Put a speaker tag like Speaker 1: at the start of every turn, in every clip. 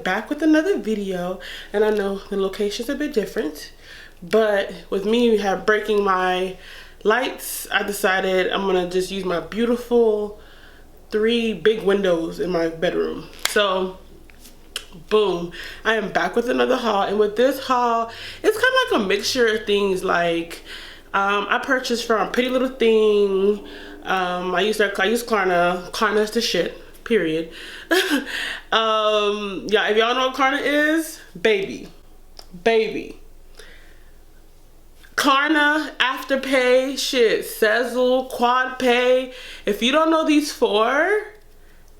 Speaker 1: am back with another video, and I know the location's a bit different, but with me breaking my lights, I decided I'm gonna just use my beautiful 3 big windows in my bedroom. So boom, I am back with another haul, and with this haul, it's kind of like a mixture of things. Like I purchased from Prettylittlething. I use Klarna. Klarna's the shit, period. Yeah, if y'all know what Klarna is, baby. Klarna, Afterpay, shit, Sezzle, QuadPay. If you don't know these 4,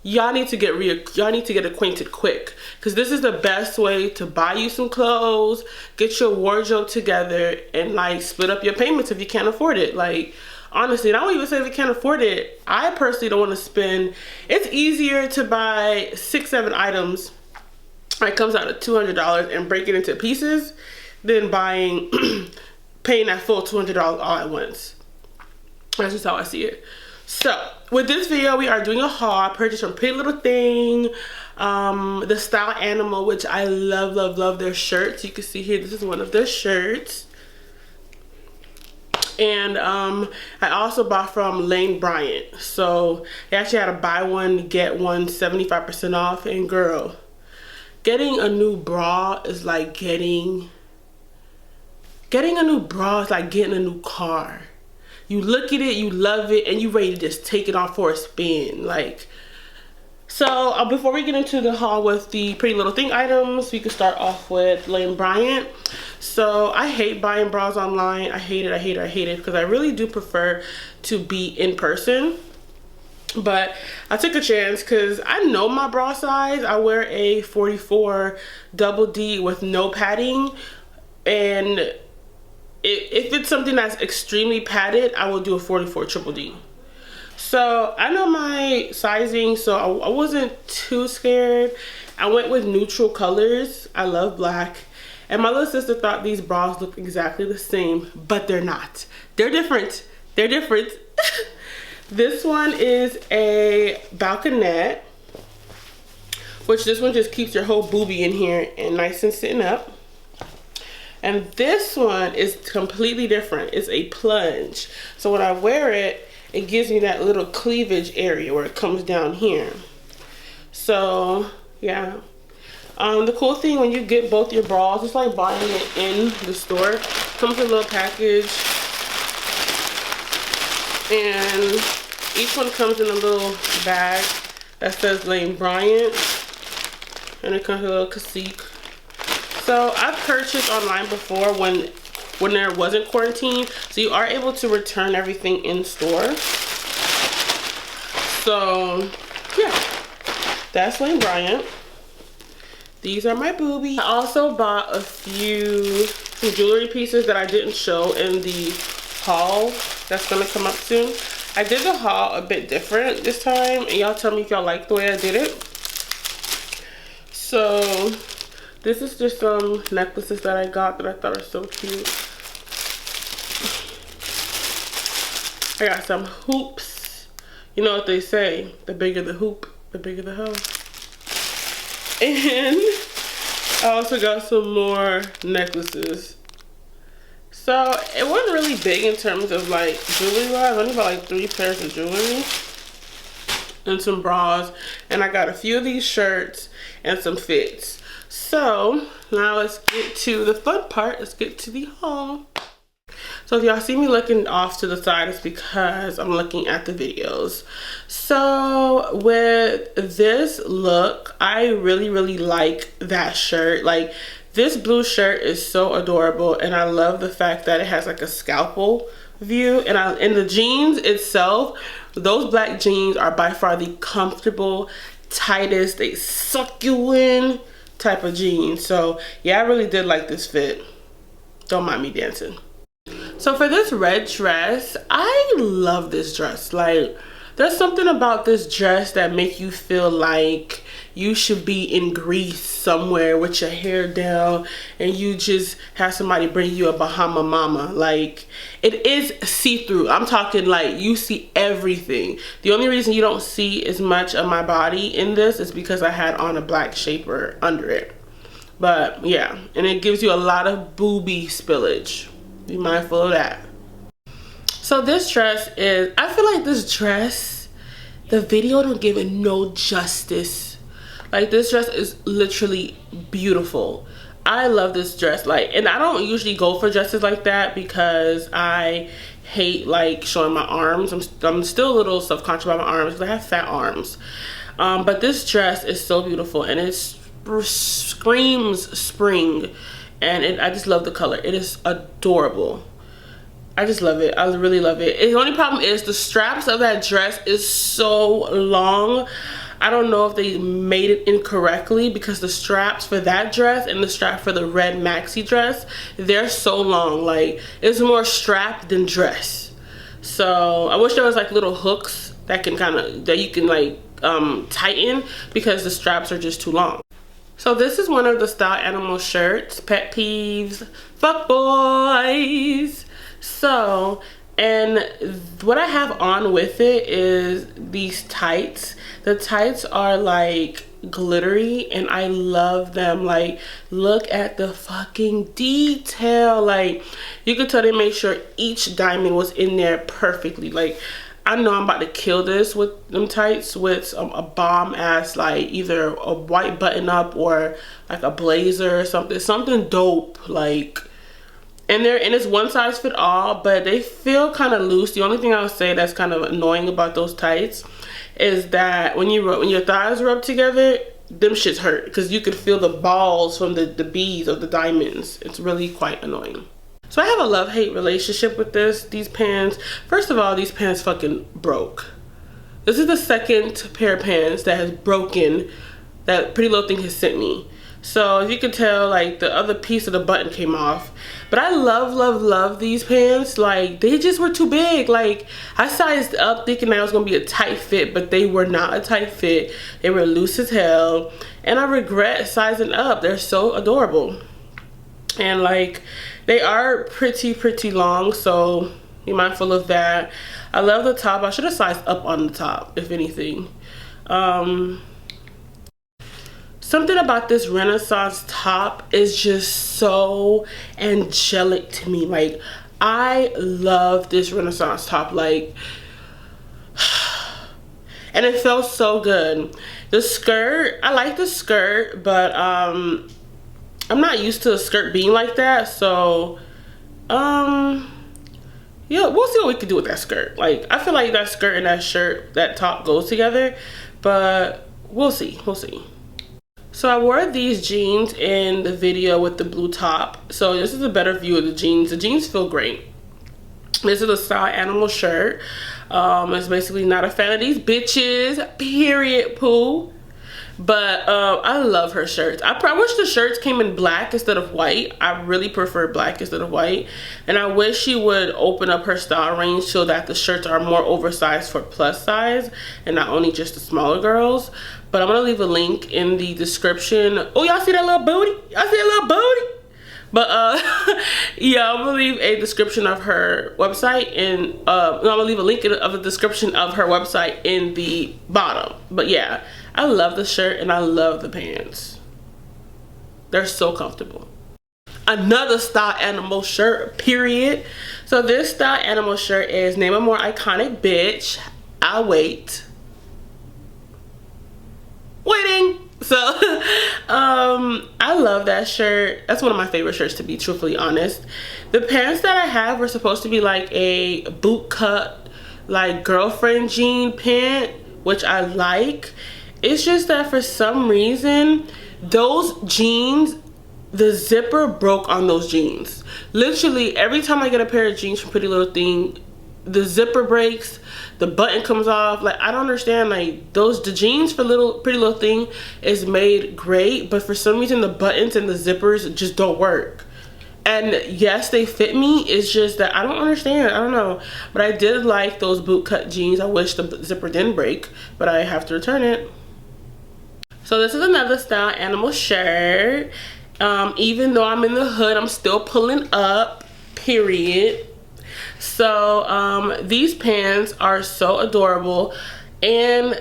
Speaker 1: y'all need to get acquainted quick, because this is the best way to buy you some clothes, get your wardrobe together, and like split up your payments if you can't afford it. Like honestly, and I don't even say if you can't afford it. I personally don't want to spend. It's easier to buy 6-7 items that comes out to $200 and break it into pieces than buying paying that full $200 all at once. That's just how I see it. So with this video, we are doing a haul. I purchased from Prettylittlething, Thestyleanimal, which I love their shirts. You can see here, this is one of their shirts. And I also bought from Bryant. So they actually had a buy one get one 75% off. And girl, getting a new bra is like getting a new bra is like getting a new car. You look at it, you love it, and you ready to just take it off for a spin. Like, so before we get into the haul with the Prettylittlething items, we can start off with Bryant. So I hate buying bras online. I hate it because I really do prefer to be in person. But I took a chance because I know my bra size. I wear a 44 double D with no padding, and if it's something that's extremely padded, I will do a 44 triple D. So I know my sizing, so I wasn't too scared. I went with neutral colors. I love black. And my little sister thought these bras looked exactly the same, but they're not. They're different. They're different. This one is a balconette, which this one just keeps your whole boobie in here and nice and sitting up. And this one is completely different. It's a plunge. So when I wear it, it gives me that little cleavage area where it comes down here. So yeah. The cool thing when you get both your bras, it's like buying it in the store. It comes with a little package. And each one comes in a little bag that says Bryant. And it comes with a little cacique. So I've purchased online before when there wasn't quarantine, so you are able to return everything in store. So yeah, that's Bryant. These are my boobies. I also bought some jewelry pieces that I didn't show in the haul that's gonna come up soon. I did the haul a bit different this time, and y'all tell me if y'all like the way I did it. So this is just some necklaces that I got that I thought are so cute. I got some hoops. You know what they say, the bigger the hoop, the bigger the hoe. And I also got some more necklaces. So it wasn't really big in terms of like jewelry wise. I only bought like 3 pairs of jewelry and some bras. And I got a few of these shirts and some fits. So now let's get to the fun part. Let's get to the haul. So if y'all see me looking off to the side, it's because I'm looking at the videos. So with this look, I really like that shirt. Like this blue shirt is so adorable, and I love the fact that it has like a scalpel view. And the jeans itself, those black jeans are by far the comfortable, tightest, they suck you in type of jeans. So yeah, I really did like this fit. Don't mind me dancing. So for this red dress, I love this dress. Like there's something about this dress that make you feel like you should be in Greece somewhere with your hair down and you just have somebody bring you a Bahama mama. Like, it is see-through. I'm talking like you see everything. The only reason you don't see as much of my body in this is because I had on a black shaper under it. But yeah, and it gives you a lot of booby spillage. Be mindful of that. So this dress is, I feel like this dress, the video don't give it no justice. Like, this dress is literally beautiful. I love this dress. Like, and I don't usually go for dresses like that because I hate like showing my arms. I'm still a little self-conscious about my arms because I have fat arms. But this dress is so beautiful and it screams spring, and I just love the color. It is adorable. I just love it. I really love it. The only problem is the straps of that dress is so long. I don't know if they made it incorrectly because the straps for that dress and the strap for the red maxi dress, they're so long. Like, it's more strap than dress. So I wish there was like little hooks that can that you can like tighten, because the straps are just too long. So this is one of the Thestyleanimal shirts. Pet peeves, fuck boys. So, and what I have on with it is these tights. The tights are like glittery and I love them. Like, look at the fucking detail. Like, you could tell they made sure each diamond was in there perfectly. Like, I know I'm about to kill this with them tights with a bomb ass, like either a white button up or like a blazer or something dope. Like, and it's one size fit all, but they feel kind of loose. The only thing I would say that's kind of annoying about those tights is that when your thighs rub together, them shits hurt because you could feel the balls from the beads of the diamonds. It's really quite annoying. So I have a love-hate relationship with these pants. First of all, these pants fucking broke. This is the second pair of pants that has broken that Prettylittlething has sent me. So as you can tell, like, the other piece of the button came off. But I love these pants. Like, they just were too big. Like, I sized up thinking that it was gonna be a tight fit, but they were not a tight fit. They were loose as hell. And I regret sizing up. They're so adorable. And like, they are pretty long, so be mindful of that. I love the top. I should have sized up on the top, if anything. Something about this Renaissance top is just so angelic to me. Like, I love this Renaissance top. Like, and it felt so good. The skirt, I like the skirt, but I'm not used to a skirt being like that, so yeah, we'll see what we can do with that skirt. Like, I feel like that skirt and that shirt, that top goes together, but we'll see. So I wore these jeans in the video with the blue top, so this is a better view of the jeans. The jeans feel great. This is a Thestyleanimal shirt. It's basically not a fan of these bitches, period, poo. But I love her shirts. I wish the shirts came in black instead of white. I really prefer black instead of white. And I wish she would open up her style range so that the shirts are more oversized for plus size and not only just the smaller girls. But I'm going to leave a link in the description. Oh, y'all see that little booty? Y'all see that little booty? But yeah, I'm gonna leave a description of her website, and I'm gonna leave a link of the description of her website in the bottom. But yeah, I love the shirt and I love the pants. They're so comfortable. Another Thestyleanimal shirt, period. So this Thestyleanimal shirt is Name a More Iconic Bitch. I'll wait. Waiting. So I love that shirt. That's one of my favorite shirts, to be truthfully honest. The pants that I have were supposed to be like a boot cut, like girlfriend jean pant, which I like. It's just that for some reason those jeans, the zipper broke on those jeans. Literally every time I get a pair of jeans from Prettylittlething, the zipper breaks, the button comes off. Like, I don't understand. Like, the jeans for Prettylittlething is made great, but for some reason the buttons and the zippers just don't work. And yes, they fit me. It's just that I don't understand. I don't know. But I did like those boot cut jeans. I wish the zipper didn't break, but I have to return it. So this is another Thestyleanimal shirt. Even though I'm in the hood, I'm still pulling up, period. So these pants are so adorable, and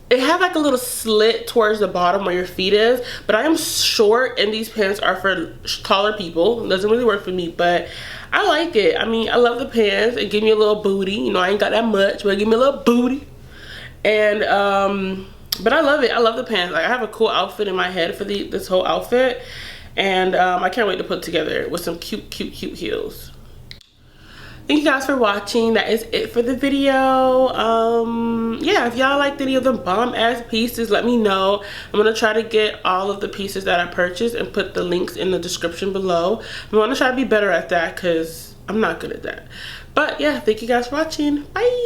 Speaker 1: it have like a little slit towards the bottom where your feet is, but I am short and these pants are for taller people. It doesn't really work for me, but I like it. I mean, I love the pants. It give me a little booty. You know, I ain't got that much, but it give me a little booty. And but I love it. I love the pants. Like, I have a cool outfit in my head for this whole outfit, and I can't wait to put it together with some cute heels. Thank you guys for watching. That is it for the video. Yeah, if y'all liked any of the bomb ass pieces, let me know. I'm gonna try to get all of the pieces that I purchased and put the links in the description below. I'm gonna try to be better at that because I'm not good at that. But yeah, thank you guys for watching. Bye.